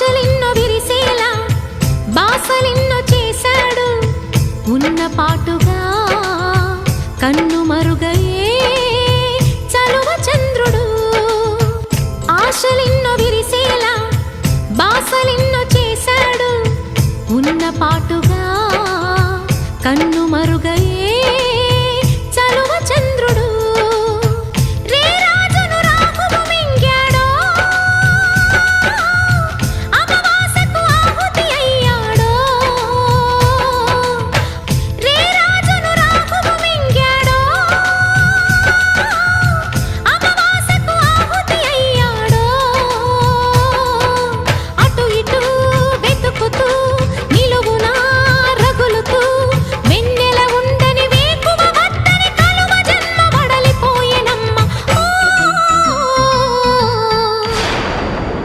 ఆశలెన్నో విరిసేలా బాసలెన్నో చేశాడు ఉన్న పాటుగా కన్ను మరుగయే చలువ చంద్రుడు ఆశలెన్నో విరిసేలా బాసలెన్నో చేశాడు ఉన్న పాటుగా కన్ను